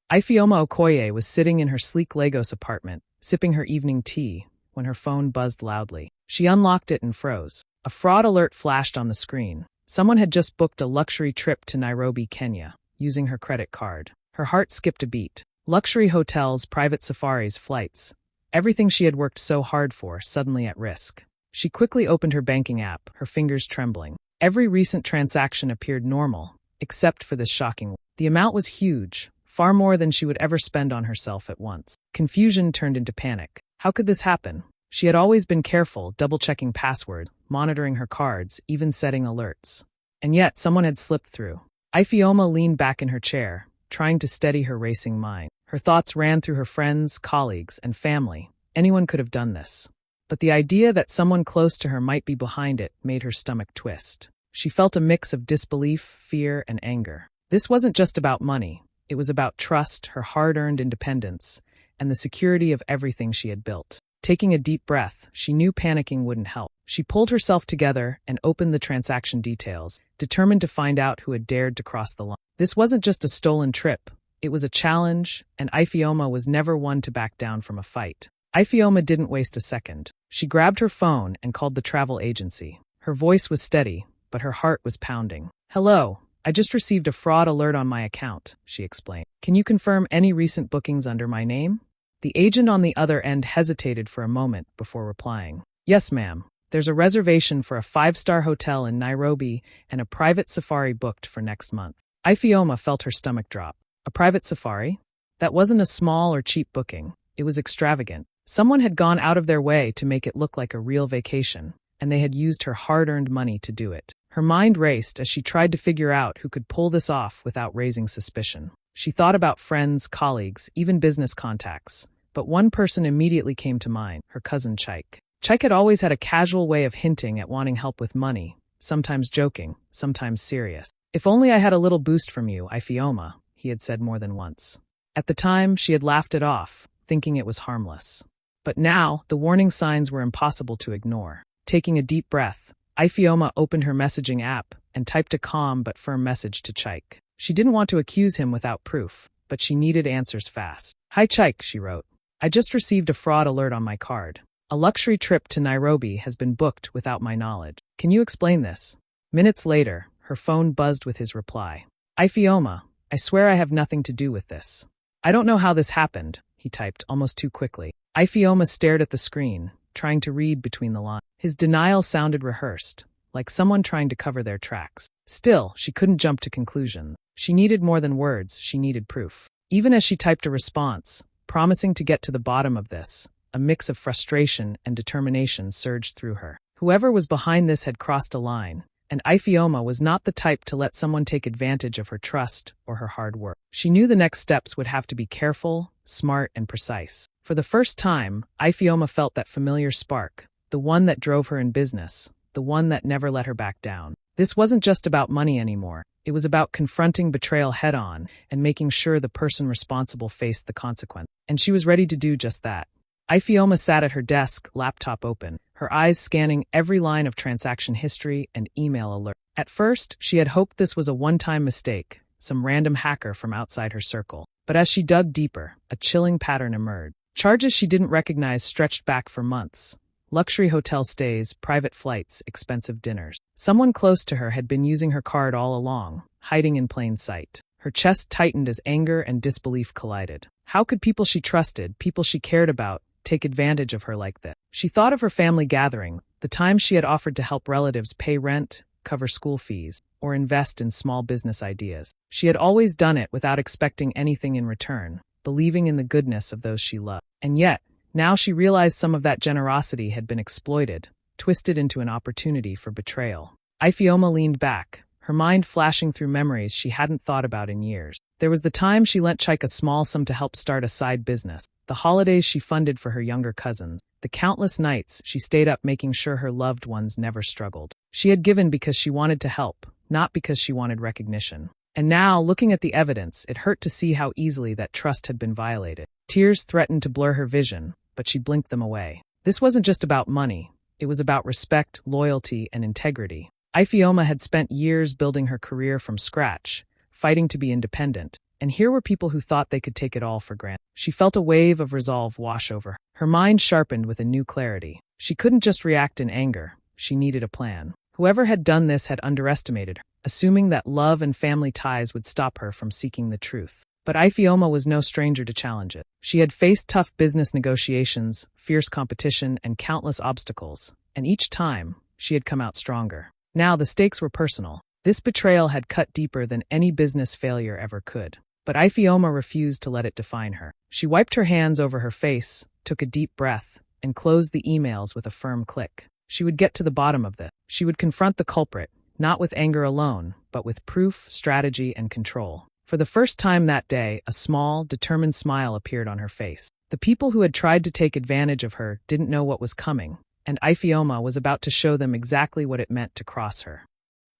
Ifeoma Okoye was sitting in her sleek Lagos apartment, sipping her evening tea, when her phone buzzed loudly. She unlocked it and froze. A fraud alert flashed on the screen. Someone had just booked a luxury trip to Nairobi, Kenya, using her credit card. Her heart skipped a beat. Luxury hotels, private safaris, flights. Everything she had worked so hard for, suddenly at risk. She quickly opened her banking app, her fingers trembling. Every recent transaction appeared normal, except for this shocking one. The amount was huge, far more than she would ever spend on herself at once. Confusion turned into panic. How could this happen? She had always been careful, double-checking passwords, monitoring her cards, even setting alerts. And yet, someone had slipped through. Ifeoma leaned back in her chair, trying to steady her racing mind. Her thoughts ran through her friends, colleagues, and family. Anyone could have done this. But the idea that someone close to her might be behind it made her stomach twist. She felt a mix of disbelief, fear, and anger. This wasn't just about money. It was about trust, her hard-earned independence, and the security of everything she had built. Taking a deep breath, she knew panicking wouldn't help. She pulled herself together and opened the transaction details, determined to find out who had dared to cross the line. This wasn't just a stolen trip. It was a challenge, and Ifeoma was never one to back down from a fight. Ifeoma didn't waste a second. She grabbed her phone and called the travel agency. Her voice was steady, but her heart was pounding. "Hello, I just received a fraud alert on my account," she explained. "Can you confirm any recent bookings under my name?" The agent on the other end hesitated for a moment before replying. "Yes, ma'am. There's a reservation for a 5-star hotel in Nairobi and a private safari booked for next month." Ifeoma felt her stomach drop. A private safari? That wasn't a small or cheap booking. It was extravagant. Someone had gone out of their way to make it look like a real vacation, and they had used her hard-earned money to do it. Her mind raced as she tried to figure out who could pull this off without raising suspicion. She thought about friends, colleagues, even business contacts. But one person immediately came to mind, her cousin Chike. Chike had always had a casual way of hinting at wanting help with money, sometimes joking, sometimes serious. "If only I had a little boost from you, Ifeoma," he had said more than once. At the time, she had laughed it off, thinking it was harmless. But now, the warning signs were impossible to ignore. Taking a deep breath, Ifeoma opened her messaging app and typed a calm but firm message to Chike. She didn't want to accuse him without proof, but she needed answers fast. "Hi Chike," she wrote. "I just received a fraud alert on my card. A luxury trip to Nairobi has been booked without my knowledge. Can you explain this?" Minutes later, her phone buzzed with his reply. "Ifeoma, I swear I have nothing to do with this. I don't know how this happened," he typed almost too quickly. Ifeoma stared at the screen, trying to read between the lines. His denial sounded rehearsed, like someone trying to cover their tracks. Still, she couldn't jump to conclusions. She needed more than words, she needed proof. Even as she typed a response, promising to get to the bottom of this, a mix of frustration and determination surged through her. Whoever was behind this had crossed a line, and Ifeoma was not the type to let someone take advantage of her trust or her hard work. She knew the next steps would have to be careful, smart, and precise. For the first time, Ifeoma felt that familiar spark, the one that drove her in business, the one that never let her back down. This wasn't just about money anymore. It was about confronting betrayal head-on and making sure the person responsible faced the consequence. And she was ready to do just that. Ifeoma sat at her desk, laptop open, her eyes scanning every line of transaction history and email alert. At first, she had hoped this was a one-time mistake, some random hacker from outside her circle. But as she dug deeper, a chilling pattern emerged. Charges she didn't recognize stretched back for months. Luxury hotel stays, private flights, expensive dinners. Someone close to her had been using her card all along, hiding in plain sight. Her chest tightened as anger and disbelief collided. How could people she trusted, people she cared about, take advantage of her like this? She thought of her family gathering, the times she had offered to help relatives pay rent, cover school fees, or invest in small business ideas. She had always done it without expecting anything in return, believing in the goodness of those she loved. And yet, now she realized some of that generosity had been exploited, twisted into an opportunity for betrayal. Ifeoma leaned back, her mind flashing through memories she hadn't thought about in years. There was the time she lent Chike a small sum to help start a side business, the holidays she funded for her younger cousins, the countless nights she stayed up making sure her loved ones never struggled. She had given because she wanted to help, not because she wanted recognition. And now, looking at the evidence, it hurt to see how easily that trust had been violated. Tears threatened to blur her vision, but she blinked them away. This wasn't just about money. It was about respect, loyalty, and integrity. Ifeoma had spent years building her career from scratch, fighting to be independent, and here were people who thought they could take it all for granted. She felt a wave of resolve wash over her. Her mind sharpened with a new clarity. She couldn't just react in anger. She needed a plan. Whoever had done this had underestimated her, assuming that love and family ties would stop her from seeking the truth. But Ifeoma was no stranger to challenge it. She had faced tough business negotiations, fierce competition, and countless obstacles, and each time, she had come out stronger. Now the stakes were personal. This betrayal had cut deeper than any business failure ever could. But Ifeoma refused to let it define her. She wiped her hands over her face, took a deep breath, and closed the emails with a firm click. She would get to the bottom of this. She would confront the culprit, not with anger alone, but with proof, strategy, and control. For the first time that day, a small, determined smile appeared on her face. The people who had tried to take advantage of her didn't know what was coming, and Ifeoma was about to show them exactly what it meant to cross her.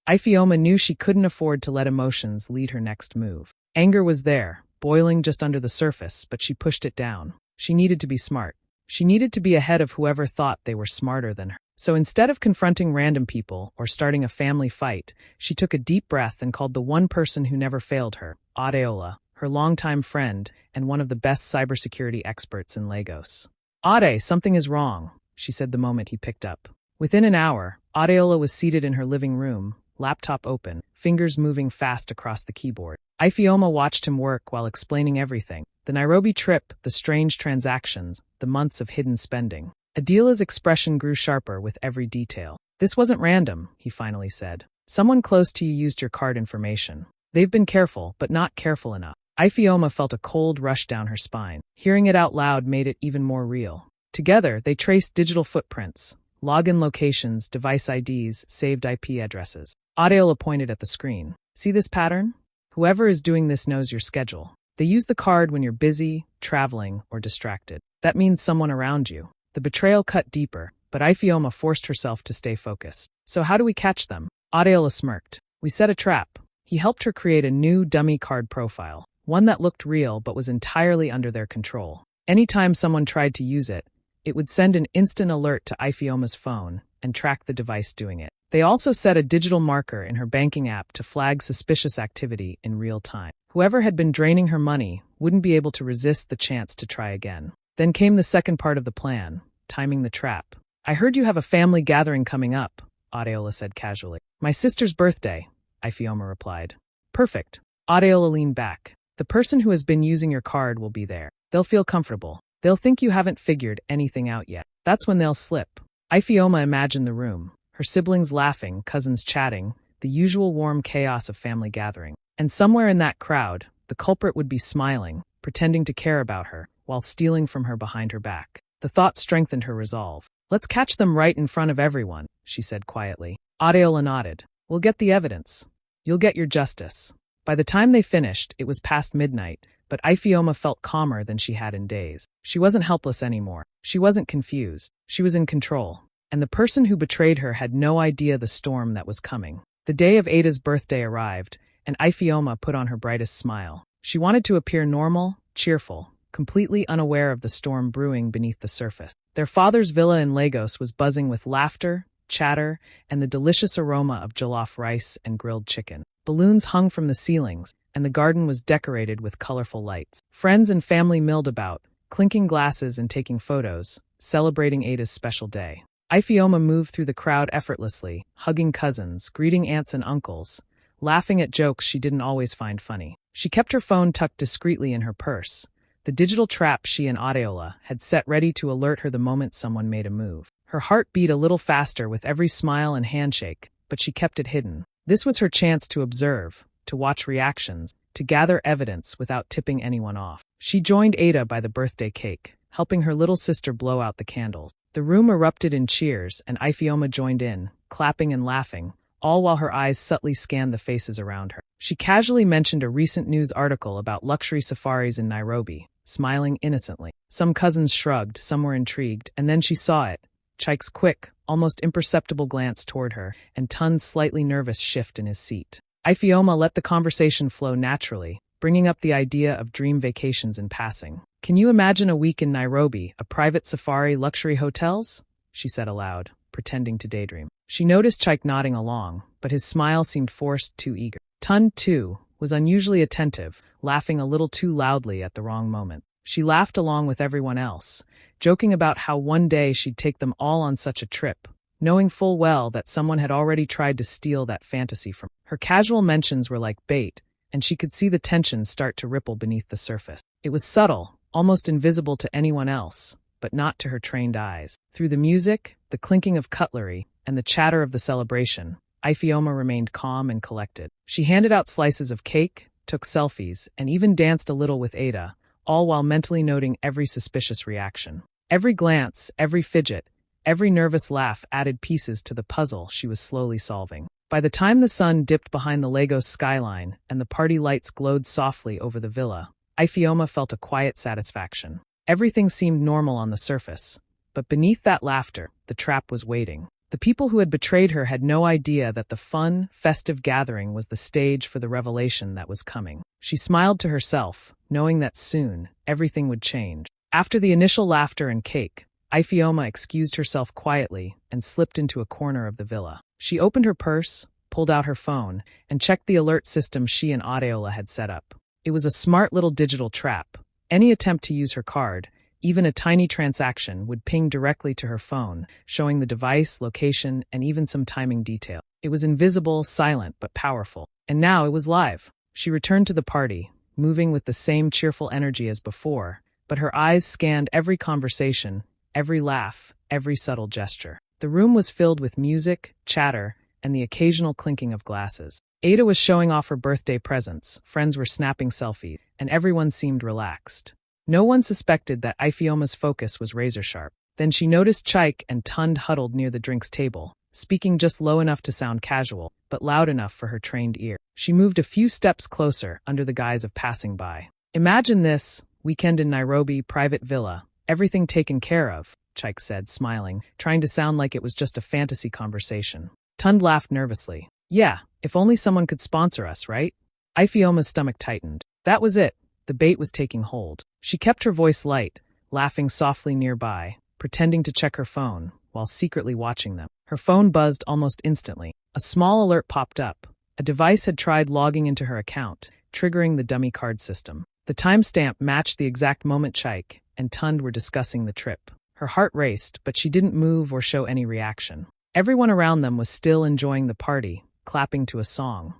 Ifeoma knew she couldn't afford to let emotions lead her next move. Anger was there, boiling just under the surface, but she pushed it down. She needed to be smart. She needed to be ahead of whoever thought they were smarter than her. So instead of confronting random people or starting a family fight, she took a deep breath and called the one person who never failed her, Adeola, her longtime friend and one of the best cybersecurity experts in Lagos. "Ade, something is wrong," she said the moment he picked up. Within an hour, Adeola was seated in her living room, laptop open, fingers moving fast across the keyboard. Ifeoma watched him work while explaining everything. The Nairobi trip, the strange transactions, the months of hidden spending. Adeola's expression grew sharper with every detail. "This wasn't random," he finally said. "Someone close to you used your card information. They've been careful, but not careful enough." Ifeoma felt a cold rush down her spine. Hearing it out loud made it even more real. Together, they traced digital footprints, login locations, device IDs, saved IP addresses. Adeola pointed at the screen. "See this pattern? Whoever is doing this knows your schedule. They use the card when you're busy, traveling, or distracted. That means someone around you." The betrayal cut deeper, but Ifeoma forced herself to stay focused. "So how do we catch them?" Adeola smirked. "We set a trap." He helped her create a new dummy card profile, one that looked real but was entirely under their control. Anytime someone tried to use it, it would send an instant alert to Ifeoma's phone and track the device doing it. They also set a digital marker in her banking app to flag suspicious activity in real time. Whoever had been draining her money wouldn't be able to resist the chance to try again. Then came the second part of the plan, timing the trap. "I heard you have a family gathering coming up," Adeola said casually. "My sister's birthday," Ifeoma replied. "Perfect." Adeola leaned back. "The person who has been using your card will be there. They'll feel comfortable. They'll think you haven't figured anything out yet. That's when they'll slip." Ifeoma imagined the room. Her siblings laughing, cousins chatting, the usual warm chaos of family gathering. And somewhere in that crowd, the culprit would be smiling, pretending to care about her, while stealing from her behind her back. The thought strengthened her resolve. "Let's catch them right in front of everyone," she said quietly. Adeola nodded. "We'll get the evidence. You'll get your justice." By the time they finished, it was past midnight, but Ifeoma felt calmer than she had in days. She wasn't helpless anymore. She wasn't confused. She was in control. And the person who betrayed her had no idea the storm that was coming. The day of Ada's birthday arrived, and Ifeoma put on her brightest smile. She wanted to appear normal, cheerful, completely unaware of the storm brewing beneath the surface. Their father's villa in Lagos was buzzing with laughter, chatter, and the delicious aroma of jollof rice and grilled chicken. Balloons hung from the ceilings, and the garden was decorated with colorful lights. Friends and family milled about, clinking glasses and taking photos, celebrating Ada's special day. Ifeoma moved through the crowd effortlessly, hugging cousins, greeting aunts and uncles, laughing at jokes she didn't always find funny. She kept her phone tucked discreetly in her purse, the digital trap she and Adeola had set ready to alert her the moment someone made a move. Her heart beat a little faster with every smile and handshake, but she kept it hidden. This was her chance to observe, to watch reactions, to gather evidence without tipping anyone off. She joined Ada by the birthday cake, helping her little sister blow out the candles. The room erupted in cheers, and Ifeoma joined in, clapping and laughing, all while her eyes subtly scanned the faces around her. She casually mentioned a recent news article about luxury safaris in Nairobi, smiling innocently. Some cousins shrugged, some were intrigued, and then she saw it. Chike's quick, almost imperceptible glance toward her, and Tun's slightly nervous shift in his seat. Ifeoma let the conversation flow naturally, bringing up the idea of dream vacations in passing. "Can you imagine a week in Nairobi, a private safari, luxury hotels?" she said aloud, pretending to daydream. She noticed Chike nodding along, but his smile seemed forced, too eager. Tun, too, was unusually attentive, laughing a little too loudly at the wrong moment. She laughed along with everyone else, joking about how one day she'd take them all on such a trip, knowing full well that someone had already tried to steal that fantasy from her. Her casual mentions were like bait, and she could see the tension start to ripple beneath the surface. It was subtle, almost invisible to anyone else, but not to her trained eyes. Through the music, the clinking of cutlery, and the chatter of the celebration, Ifeoma remained calm and collected. She handed out slices of cake, took selfies, and even danced a little with Ada, all while mentally noting every suspicious reaction. Every glance, every fidget, every nervous laugh added pieces to the puzzle she was slowly solving. By the time the sun dipped behind the Lagos skyline and the party lights glowed softly over the villa, Ifeoma felt a quiet satisfaction. Everything seemed normal on the surface, but beneath that laughter, the trap was waiting. The people who had betrayed her had no idea that the fun, festive gathering was the stage for the revelation that was coming. She smiled to herself, knowing that soon, everything would change. After the initial laughter and cake, Ifeoma excused herself quietly and slipped into a corner of the villa. She opened her purse, pulled out her phone, and checked the alert system she and Adeola had set up. It was a smart little digital trap. Any attempt to use her card, even a tiny transaction, would ping directly to her phone, showing the device, location, and even some timing detail. It was invisible, silent, but powerful. And now it was live. She returned to the party, moving with the same cheerful energy as before, but her eyes scanned every conversation, every laugh, every subtle gesture. The room was filled with music, chatter, and the occasional clinking of glasses. Ada was showing off her birthday presents, friends were snapping selfies, and everyone seemed relaxed. No one suspected that Ifeoma's focus was razor-sharp. Then she noticed Chaik and Tund huddled near the drinks table, speaking just low enough to sound casual, but loud enough for her trained ear. She moved a few steps closer under the guise of passing by. "Imagine this, weekend in Nairobi, private villa, everything taken care of," Chaik said, smiling, trying to sound like it was just a fantasy conversation. Tund laughed nervously. "Yeah, if only someone could sponsor us, right?" Ifeoma's stomach tightened. That was it. The bait was taking hold. She kept her voice light, laughing softly nearby, pretending to check her phone, while secretly watching them. Her phone buzzed almost instantly. A small alert popped up. A device had tried logging into her account, triggering the dummy card system. The timestamp matched the exact moment Chaik and Tund were discussing the trip. Her heart raced, but she didn't move or show any reaction. Everyone around them was still enjoying the party, clapping to a song,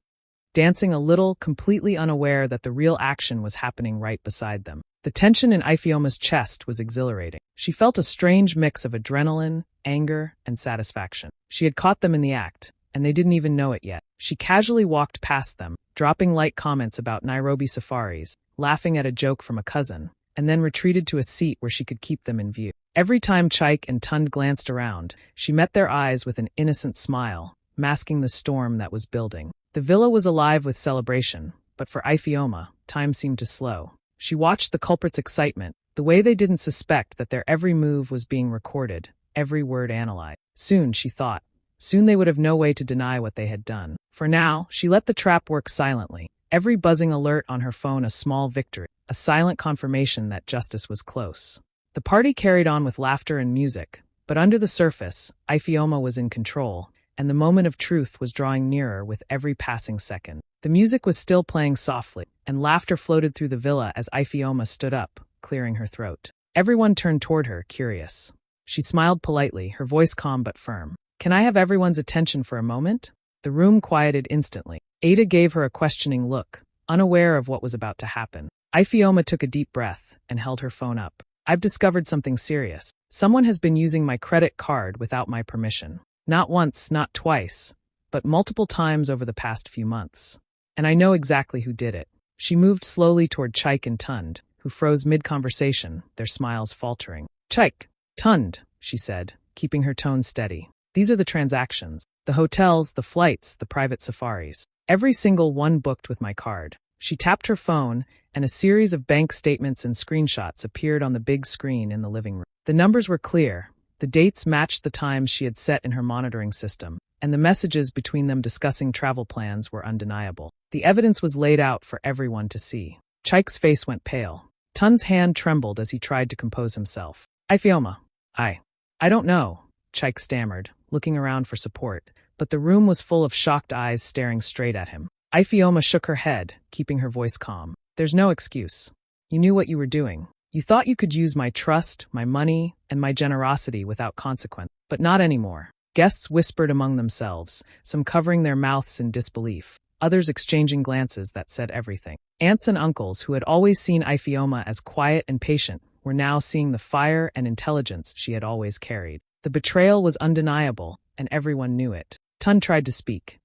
dancing a little, completely unaware that the real action was happening right beside them. The tension in Ifeoma's chest was exhilarating. She felt a strange mix of adrenaline, anger, and satisfaction. She had caught them in the act, and they didn't even know it yet. She casually walked past them, dropping light comments about Nairobi safaris, laughing at a joke from a cousin, and then retreated to a seat where she could keep them in view. Every time Chaik and Tund glanced around, she met their eyes with an innocent smile, masking the storm that was building. The villa was alive with celebration, but for Ifeoma, time seemed to slow. She watched the culprits' excitement, the way they didn't suspect that their every move was being recorded, every word analyzed. Soon, she thought, soon they would have no way to deny what they had done. For now, she let the trap work silently, every buzzing alert on her phone a small victory, a silent confirmation that justice was close. The party carried on with laughter and music, but under the surface, Ifeoma was in control, and the moment of truth was drawing nearer with every passing second. The music was still playing softly, and laughter floated through the villa as Ifeoma stood up, clearing her throat. Everyone turned toward her, curious. She smiled politely, her voice calm but firm. "Can I have everyone's attention for a moment?" The room quieted instantly. Ada gave her a questioning look, unaware of what was about to happen. Ifeoma took a deep breath and held her phone up. "I've discovered something serious. Someone has been using my credit card without my permission. Not once, not twice, but multiple times over the past few months. And I know exactly who did it." She moved slowly toward Chaik and Tund, who froze mid-conversation, their smiles faltering. "Chaik, Tund," she said, keeping her tone steady. "These are the transactions. The hotels, the flights, the private safaris. Every single one booked with my card." She tapped her phone, and a series of bank statements and screenshots appeared on the big screen in the living room. The numbers were clear. The dates matched the times she had set in her monitoring system, and the messages between them discussing travel plans were undeniable. The evidence was laid out for everyone to see. Chaik's face went pale. Tund's hand trembled as he tried to compose himself. "Ifeoma, I don't know," Chaik stammered, looking around for support, but the room was full of shocked eyes staring straight at him. Ifeoma shook her head, keeping her voice calm. There's no excuse. You knew what you were doing. You thought you could use my trust, my money, and my generosity without consequence. But not anymore. Guests whispered among themselves, some covering their mouths in disbelief, others exchanging glances that said everything. Aunts and uncles, who had always seen Ifeoma as quiet and patient, were now seeing the fire and intelligence she had always carried. The betrayal was undeniable, and everyone knew it. Tun tried to speak.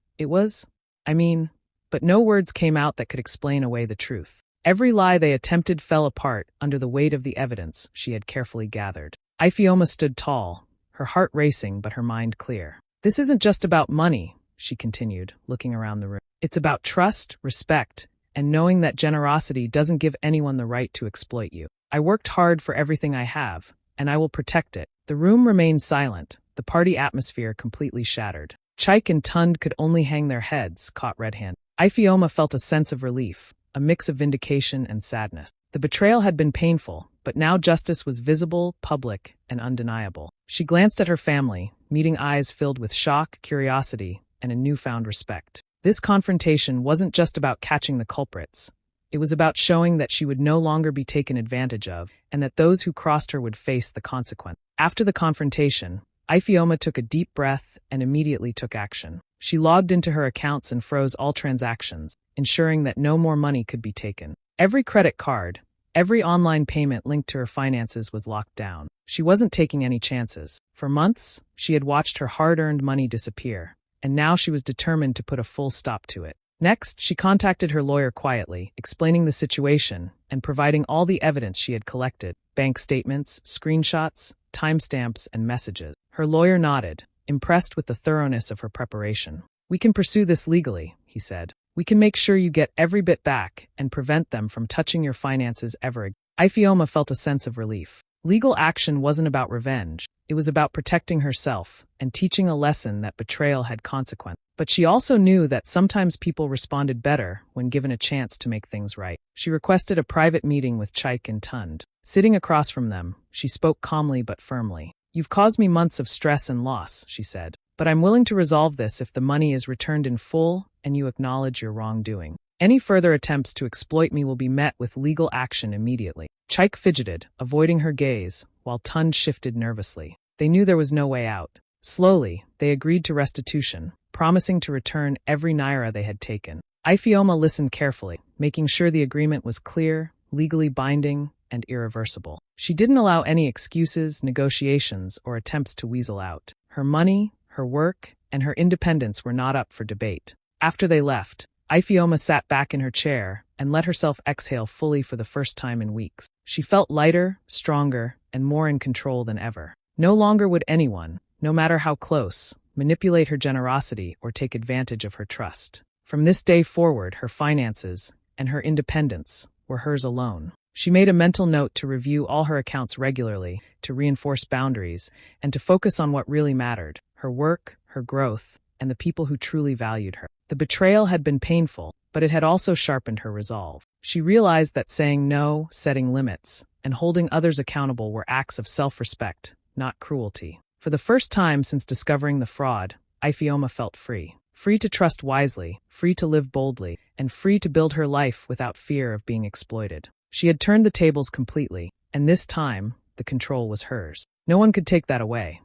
But no words came out that could explain away the truth. Every lie they attempted fell apart under the weight of the evidence she had carefully gathered. Ifeoma stood tall, her heart racing but her mind clear. This isn't just about money, she continued, looking around the room. It's about trust, respect, and knowing that generosity doesn't give anyone the right to exploit you. I worked hard for everything I have, and I will protect it. The room remained silent, the party atmosphere completely shattered. Chaik and Tund could only hang their heads, caught red-handed. Ifeoma felt a sense of relief, a mix of vindication and sadness. The betrayal had been painful, but now justice was visible, public, and undeniable. She glanced at her family, meeting eyes filled with shock, curiosity, and a newfound respect. This confrontation wasn't just about catching the culprits. It was about showing that she would no longer be taken advantage of, and that those who crossed her would face the consequence. After the confrontation, Ifeoma took a deep breath and immediately took action. She logged into her accounts and froze all transactions, ensuring that no more money could be taken. Every credit card, every online payment linked to her finances was locked down. She wasn't taking any chances. For months, she had watched her hard-earned money disappear, and now she was determined to put a full stop to it. Next, she contacted her lawyer quietly, explaining the situation and providing all the evidence she had collected: bank statements, screenshots, timestamps, and messages. Her lawyer nodded, impressed with the thoroughness of her preparation. "We can pursue this legally," he said. "We can make sure you get every bit back and prevent them from touching your finances ever again." Ifeoma felt a sense of relief. Legal action wasn't about revenge. It was about protecting herself and teaching a lesson that betrayal had consequence. But she also knew that sometimes people responded better when given a chance to make things right. She requested a private meeting with Chaik and Tund. Sitting across from them, she spoke calmly but firmly. "You've caused me months of stress and loss," she said, "but I'm willing to resolve this if the money is returned in full and you acknowledge your wrongdoing. Any further attempts to exploit me will be met with legal action immediately." Chaik fidgeted, avoiding her gaze, while Tund shifted nervously. They knew there was no way out. Slowly, they agreed to restitution, promising to return every naira they had taken. Ifeoma listened carefully, making sure the agreement was clear, legally binding, and irreversible. She didn't allow any excuses, negotiations, or attempts to weasel out. Her money, her work, and her independence were not up for debate. After they left, Ifeoma sat back in her chair and let herself exhale fully for the first time in weeks. She felt lighter, stronger, and more in control than ever. No longer would anyone, no matter how close, manipulate her generosity or take advantage of her trust. From this day forward, her finances and her independence were hers alone. She made a mental note to review all her accounts regularly, to reinforce boundaries, and to focus on what really mattered: her work, her growth, and the people who truly valued her. The betrayal had been painful, but it had also sharpened her resolve. She realized that saying no, setting limits, and holding others accountable were acts of self-respect, not cruelty. For the first time since discovering the fraud, Ifeoma felt free. Free to trust wisely, free to live boldly, and free to build her life without fear of being exploited. She had turned the tables completely, and this time, the control was hers. No one could take that away.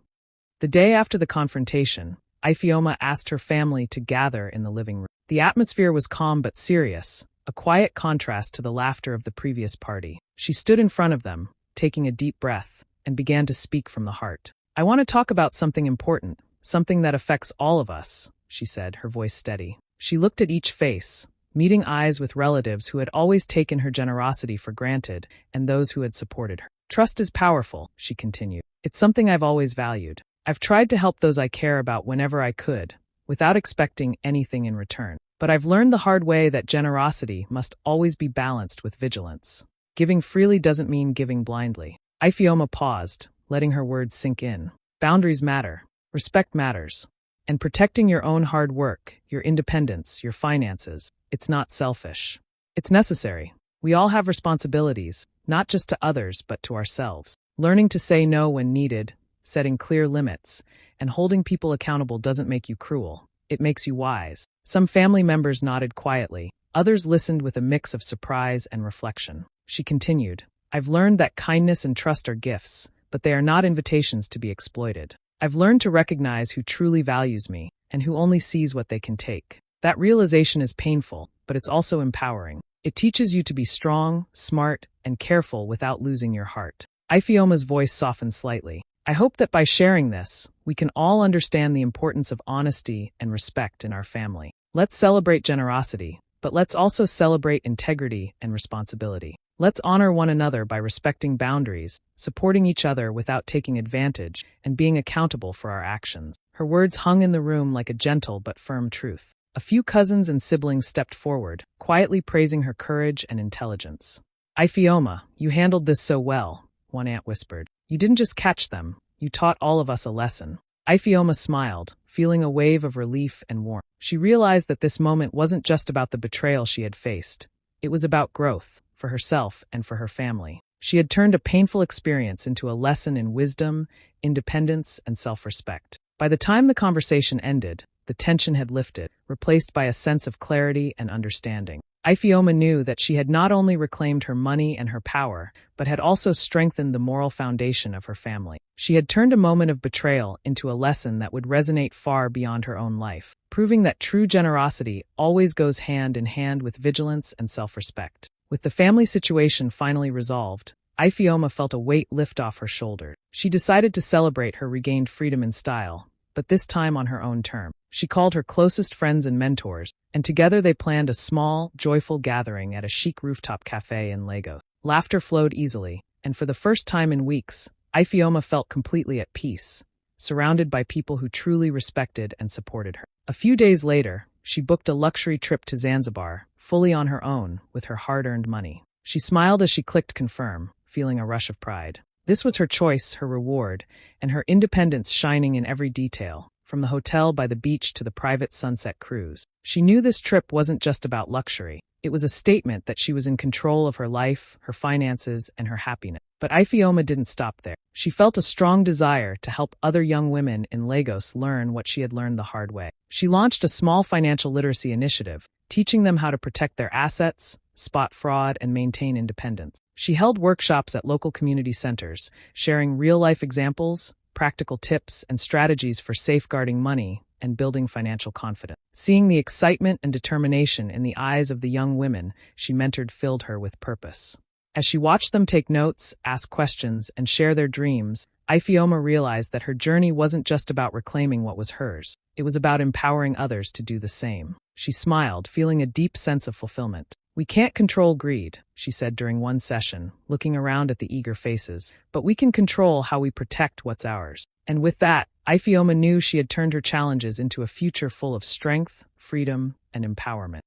The day after the confrontation, Ifeoma asked her family to gather in the living room. The atmosphere was calm but serious, a quiet contrast to the laughter of the previous party. She stood in front of them, taking a deep breath, and began to speak from the heart. "I want to talk about something important, something that affects all of us," she said, her voice steady. She looked at each face, meeting eyes with relatives who had always taken her generosity for granted and those who had supported her. "Trust is powerful," she continued. "It's something I've always valued. I've tried to help those I care about whenever I could, without expecting anything in return. But I've learned the hard way that generosity must always be balanced with vigilance. Giving freely doesn't mean giving blindly." Ifeoma paused, letting her words sink in. Boundaries matter. Respect matters. And protecting your own hard work, your independence, your finances, it's not selfish. It's necessary. We all have responsibilities, not just to others but to ourselves. Learning to say no when needed, setting clear limits, and holding people accountable doesn't make you cruel. It makes you wise. Some family members nodded quietly, Others listened with a mix of surprise and reflection. She continued, I've learned that kindness and trust are gifts, but they are not invitations to be exploited. I've learned to recognize who truly values me and who only sees what they can take. That realization is painful, but it's also empowering. It teaches you to be strong, smart, and careful without losing your heart. Ifeoma's voice softened slightly. I hope that by sharing this, we can all understand the importance of honesty and respect in our family. Let's celebrate generosity, but let's also celebrate integrity and responsibility. Let's honor one another by respecting boundaries, supporting each other without taking advantage, and being accountable for our actions. Her words hung in the room like a gentle but firm truth. A few cousins and siblings stepped forward, quietly praising her courage and intelligence. Ifeoma, you handled this so well, one aunt whispered. You didn't just catch them, you taught all of us a lesson. Ifeoma smiled, feeling a wave of relief and warmth. She realized that this moment wasn't just about the betrayal she had faced. It was about growth, for herself and for her family. She had turned a painful experience into a lesson in wisdom, independence, and self-respect. By the time the conversation ended, the tension had lifted, replaced by a sense of clarity and understanding. Ifeoma knew that she had not only reclaimed her money and her power, but had also strengthened the moral foundation of her family. She had turned a moment of betrayal into a lesson that would resonate far beyond her own life, proving that true generosity always goes hand in hand with vigilance and self-respect. With the family situation finally resolved, Ifeoma felt a weight lift off her shoulders. She decided to celebrate her regained freedom in style, but this time on her own terms. She called her closest friends and mentors, and together they planned a small, joyful gathering at a chic rooftop cafe in Lagos. Laughter flowed easily, and for the first time in weeks, Ifeoma felt completely at peace, surrounded by people who truly respected and supported her. A few days later, she booked a luxury trip to Zanzibar, fully on her own, with her hard-earned money. She smiled as she clicked confirm, feeling a rush of pride. This was her choice, her reward, and her independence shining in every detail, from the hotel by the beach to the private sunset cruise. She knew this trip wasn't just about luxury. It was a statement that she was in control of her life, her finances, and her happiness. But Ifeoma didn't stop there. She felt a strong desire to help other young women in Lagos learn what she had learned the hard way. She launched a small financial literacy initiative, teaching them how to protect their assets, spot fraud, and maintain independence. She held workshops at local community centers, sharing real-life examples, practical tips, and strategies for safeguarding money and building financial confidence. Seeing the excitement and determination in the eyes of the young women she mentored filled her with purpose. As she watched them take notes, ask questions, and share their dreams, Ifeoma realized that her journey wasn't just about reclaiming what was hers. It was about empowering others to do the same. She smiled, feeling a deep sense of fulfillment. We can't control greed, she said during one session, looking around at the eager faces, but we can control how we protect what's ours. And with that, Ifeoma knew she had turned her challenges into a future full of strength, freedom, and empowerment.